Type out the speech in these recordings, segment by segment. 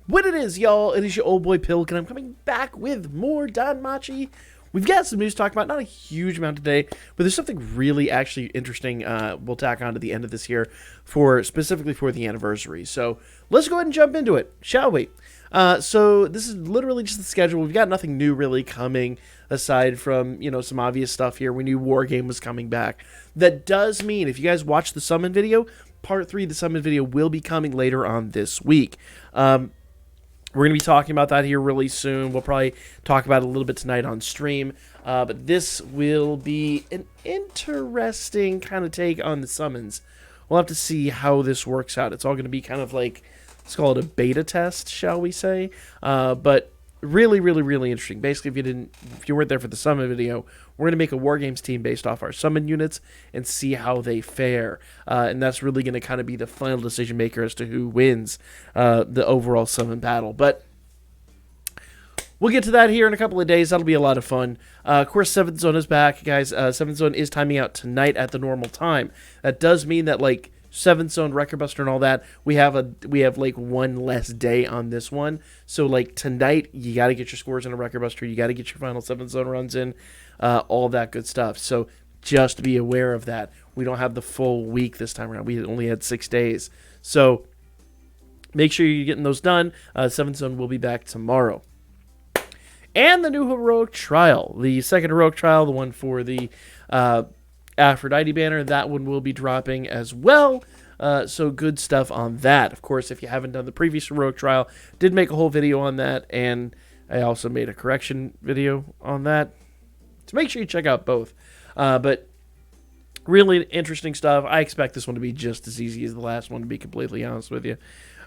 What it is, y'all, it is your old boy Pilk, and I'm coming back with more Danmachi. We've got some news to talk about, not a huge amount today, but there's something really actually interesting we'll tack on to the end of this year, specifically for the anniversary. So let's go ahead and jump into it, shall we? So this is literally just the schedule. We've got nothing new really coming aside from, some obvious stuff here. We knew War Game was coming back. That does mean, if you guys watch the summon video, part 3 of the summon video will be coming later on this week. We're going to be talking about that here really soon. We'll probably talk about it a little bit tonight on stream. But this will be an interesting kind of take on the summons. We'll have to see how this works out. It's all going to be kind of like, let's call it a beta test, shall we say. But really, really, really interesting. Basically, if you weren't there for the summon video, we're going to make a War Games team based off our summon units and see how they fare. And that's really going to kind of be the final decision maker as to who wins the overall summon battle. But we'll get to that here in a couple of days. That'll be a lot of fun. Of course, 7th Zone is back, guys. 7th Zone is timing out tonight at the normal time. That does mean that, 7th Zone, Record Buster, and all that, we have one less day on this one. So tonight, you got to get your scores in a Record Buster. You got to get your final 7th Zone runs in, all that good stuff. So just be aware of that. We don't have the full week this time around. We only had 6 days. So make sure you're getting those done. 7th Zone will be back tomorrow. And the new Heroic Trial, the second Heroic Trial, the one for the Aphrodite banner, that one will be dropping as well. So good stuff on that. Of course, if you haven't done the previous Heroic Trial, did make a whole video on that, and I also made a correction video on that. So make sure you check out both. But really interesting stuff. I expect this one to be just as easy as the last one, to be completely honest with you.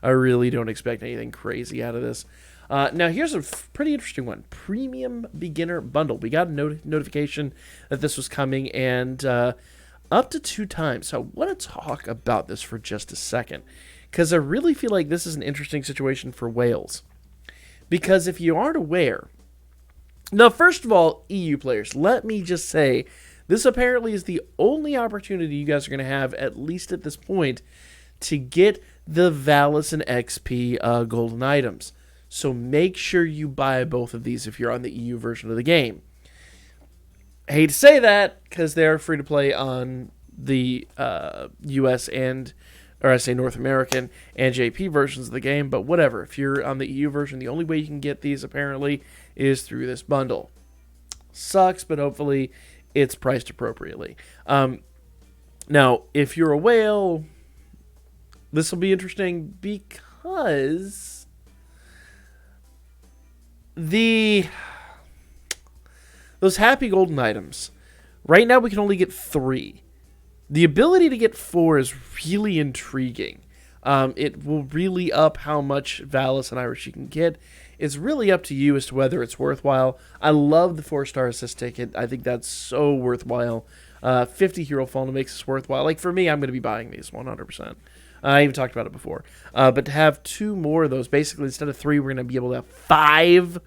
I really don't expect anything crazy out of this. Now, here's a pretty interesting one. Premium Beginner Bundle. We got a notification that this was coming, and up to 2 times. So I want to talk about this for just a second, because I really feel like this is an interesting situation for Wales. Because if you aren't aware... Now, first of all, EU players, let me just say, this apparently is the only opportunity you guys are going to have, at least at this point, to get the Valis and XP golden items. So make sure you buy both of these if you're on the EU version of the game. I hate to say that, because they're free to play on the US North American and JP versions of the game, but whatever. If you're on the EU version, the only way you can get these apparently is through this bundle. Sucks, but hopefully it's priced appropriately. Now, if you're a whale, this will be interesting because those happy golden items, right now we can only get 3. The ability to get 4 is really intriguing. It will really up how much Valis and Irish you can get. It's really up to you as to whether it's worthwhile. I love the 4-star assist ticket. I think that's so worthwhile. 50 hero funnel makes this worthwhile. For me, I'm going to be buying these 100%. I even talked about it before. But to have 2 more of those, basically instead of 3, we're going to be able to have 5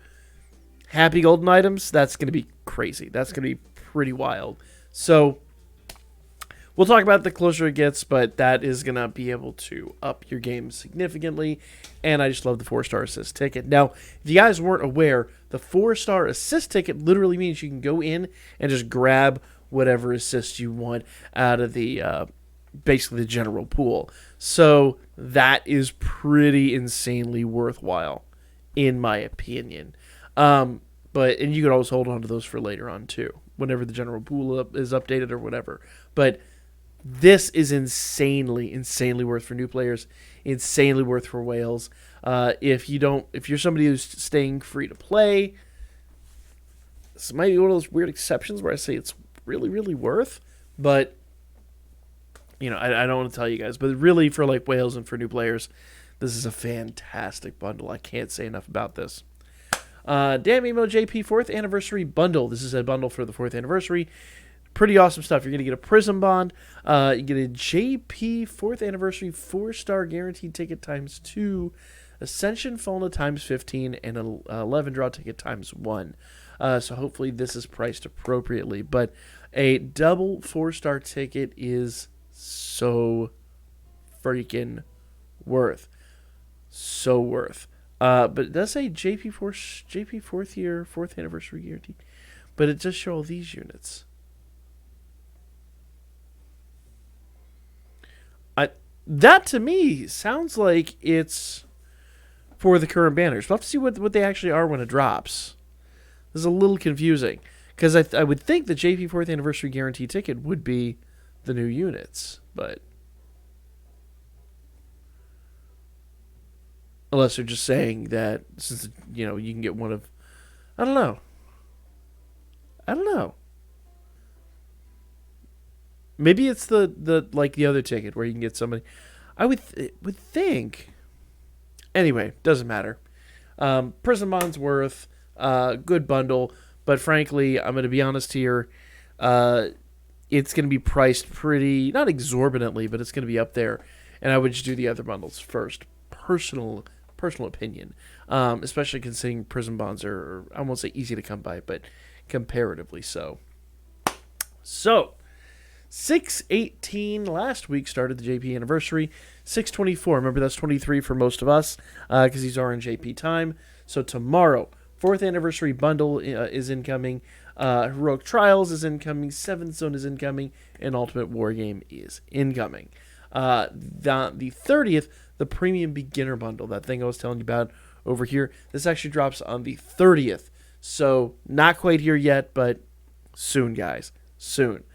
happy golden items. That's going to be crazy. That's going to be pretty wild. So we'll talk about it the closer it gets, but that is going to be able to up your game significantly. And I just love the 4-star assist ticket. Now, if you guys weren't aware, the 4-star assist ticket literally means you can go in and just grab whatever assist you want out of the basically the general pool. So that is pretty insanely worthwhile, in my opinion. And you could always hold on to those for later on too, whenever the general pool is updated or whatever. But this is insanely worth for new players, insanely worth for Wales. If you're somebody who's staying free to play, this might be one of those weird exceptions where I say it's really, really worth, but I don't want to tell you guys, but really for Wales and for new players, this is a fantastic bundle. I can't say enough about this. Danmemo JP 4th Anniversary Bundle. This is a bundle for the 4th Anniversary. Pretty awesome stuff. You're going to get a Prism Bond. You get a JP 4th Anniversary 4-star guaranteed ticket ×2, Ascension Fauna ×15, and an 11 draw ticket ×1. So hopefully this is priced appropriately. But a double 4-star ticket is so freaking worth. So worth. But it does say JP fourth year, fourth anniversary guarantee. But it does show all these units. That to me sounds like it's for the current banners. We'll have to see what they actually are when it drops. This is a little confusing. Because I would think the JP 4th Anniversary Guarantee ticket would be the new units. But unless they're just saying that since, you can get one of... I don't know. Maybe it's the like the other ticket where you can get somebody. I would think. Anyway, doesn't matter. Prison Bond's worth good bundle, but frankly, I'm going to be honest here. It's going to be priced pretty not exorbitantly, but it's going to be up there, and I would just do the other bundles first. Personal opinion, especially considering Prison Bonds are I won't say easy to come by, but comparatively so. So. 6/18 last week started the JP anniversary. 6/24, remember that's 23 for most of us because these are in JP time. So tomorrow, 4th anniversary bundle is incoming. Heroic Trials is incoming. 7th Zone is incoming. And Ultimate Wargame is incoming. The 30th, the Premium Beginner bundle, that thing I was telling you about over here, this actually drops on the 30th. So not quite here yet, but soon, guys. Soon.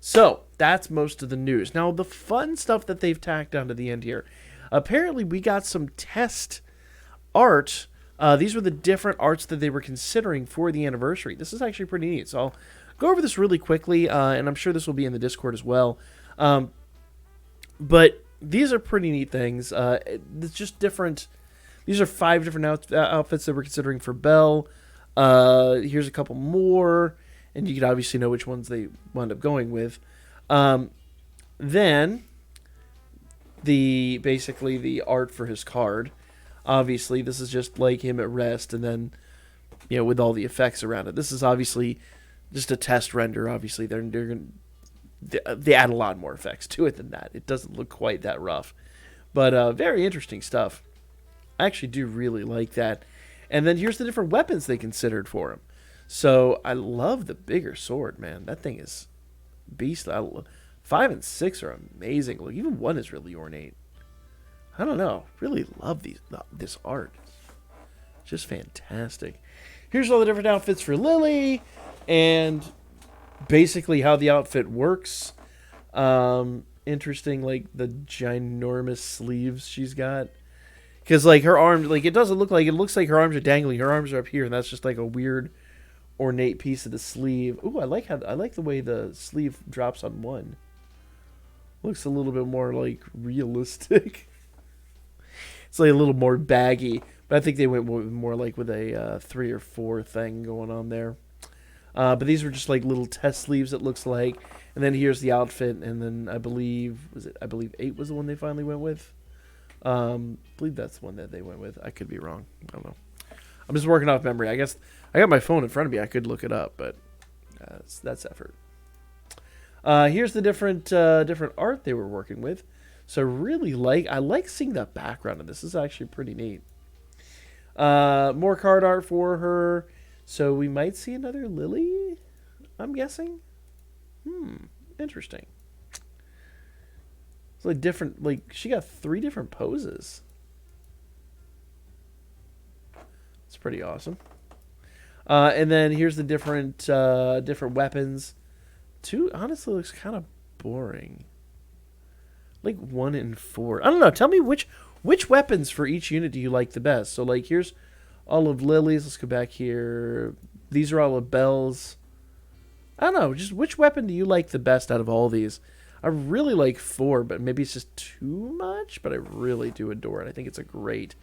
So, that's most of the news. Now, the fun stuff that they've tacked onto the end here. Apparently, we got some test art. These were the different arts that they were considering for the anniversary. This is actually pretty neat. So, I'll go over this really quickly, and I'm sure this will be in the Discord as well. But these are pretty neat things. It's just different. These are 5 different outfits that we're considering for Belle. Here's a couple more. And you can obviously know which ones they wound up going with. Then, basically the art for his card. Obviously, this is just like him at rest, and then, with all the effects around it. This is obviously just a test render. Obviously, they add a lot more effects to it than that. It doesn't look quite that rough, but very interesting stuff. I actually do really like that. And then here's the different weapons they considered for him. So, I love the bigger sword, man. That thing is beast. 5 and 6 are amazing. Look, even 1 is really ornate. I don't know. Really love this art. Just fantastic. Here's all the different outfits for Lily. And basically how the outfit works. Interesting, like, the ginormous sleeves she's got. Because, like, her arms, like, it doesn't look like, it looks like her arms are dangling. Her arms are up here, and that's just, like, a weird... ornate piece of the sleeve. Ooh, I like the way the sleeve drops on one. Looks a little bit more like realistic. It's like a little more baggy, but I think they went more like with a 3 or 4 thing going on there. But these were just like little test sleeves. It looks like, and then here's the outfit, and then I believe 8 was the one they finally went with. I believe that's the one that they went with. I could be wrong. I don't know. I'm just working off memory. I guess I got my phone in front of me. I could look it up, but that's effort. Here's the different art they were working with. So I like seeing that background of this. This is actually pretty neat. More card art for her. So we might see another Lily, I'm guessing. Interesting. It's like different, like she got 3 different poses. It's pretty awesome. And then here's the different weapons. 2 honestly looks kind of boring. Like 1 and 4. I don't know. Tell me which weapons for each unit do you like the best? So like here's all of Lily's. Let's go back here. These are all of Belle's. I don't know. Just which weapon do you like the best out of all these? I really like 4, but maybe it's just too much. But I really do adore it. I think it's a great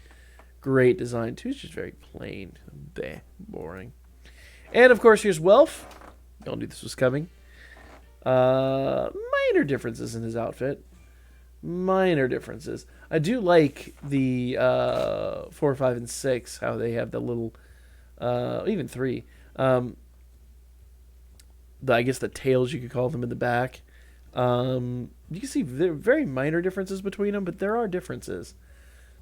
design. 2 is just very plain. Bleh, boring. And of course, here's Welf. Y'all knew this was coming. Minor differences in his outfit. Minor differences. I do like the 4, 5, and 6, how they have the little, even 3. I guess the tails, you could call them, in the back. You can see very minor differences between them, but there are differences.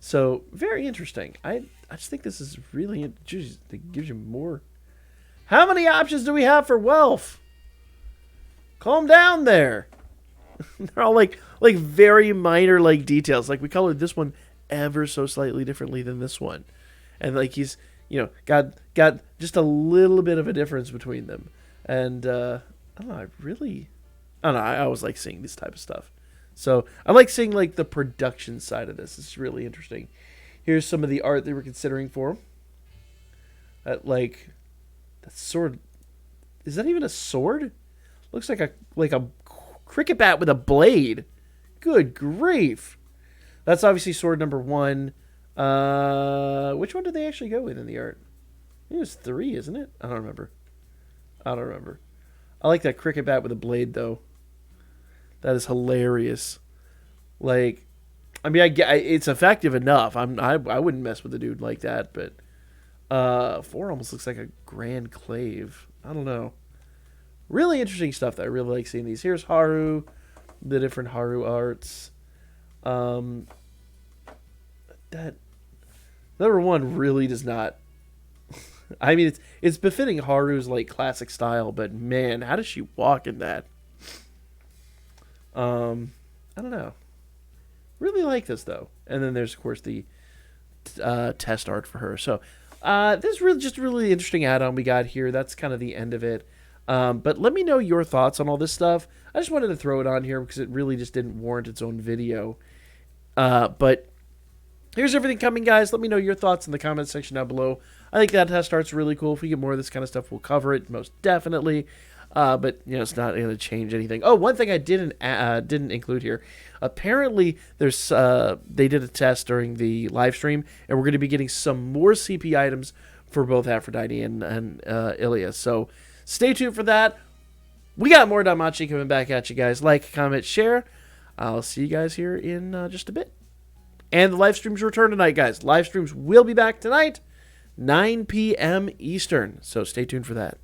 So very interesting. I just think this is really, geez, it gives you more. How many options do we have for wealth? Calm down there. They're all like very minor like details. Like we colored this one ever so slightly differently than this one, and like he's got just a little bit of a difference between them. And I don't know. I always like seeing this type of stuff. So I like seeing like the production side of this. It's really interesting. Here's some of the art they were considering for him. That sword. Is that even a sword? Looks like a cricket bat with a blade. Good grief. That's obviously sword number 1. Which one did they actually go with in the art? I think it was 3, isn't it? I don't remember. I like that cricket bat with a blade, though. That is hilarious. Like, I mean, it's effective enough. I wouldn't mess with a dude like that, but 4 almost looks like a grand clave. I don't know. Really interesting stuff that I really like seeing these. Here's Haru, the different Haru arts. That number 1 really does not. I mean, it's befitting Haru's like classic style, but man, how does she walk in that? I don't know. Really like this though. And then there's of course the test art for her. So this is really just a really interesting add-on we got here. That's kind of the end of it. But let me know your thoughts on all this stuff. I just wanted to throw it on here because it really just didn't warrant its own video. But here's everything coming, guys. Let me know your thoughts in the comment section down below. I think that test art's really cool. If we get more of this kind of stuff, we'll cover it most definitely. But it's not going to change anything. Oh, one thing I didn't include here. Apparently, there's they did a test during the live stream, and we're going to be getting some more CP items for both Aphrodite and Ilya. So stay tuned for that. We got more Danmachi coming back at you guys. Like, comment, share. I'll see you guys here in just a bit. And the live streams return tonight, guys. Live streams will be back tonight, 9 p.m. Eastern. So stay tuned for that.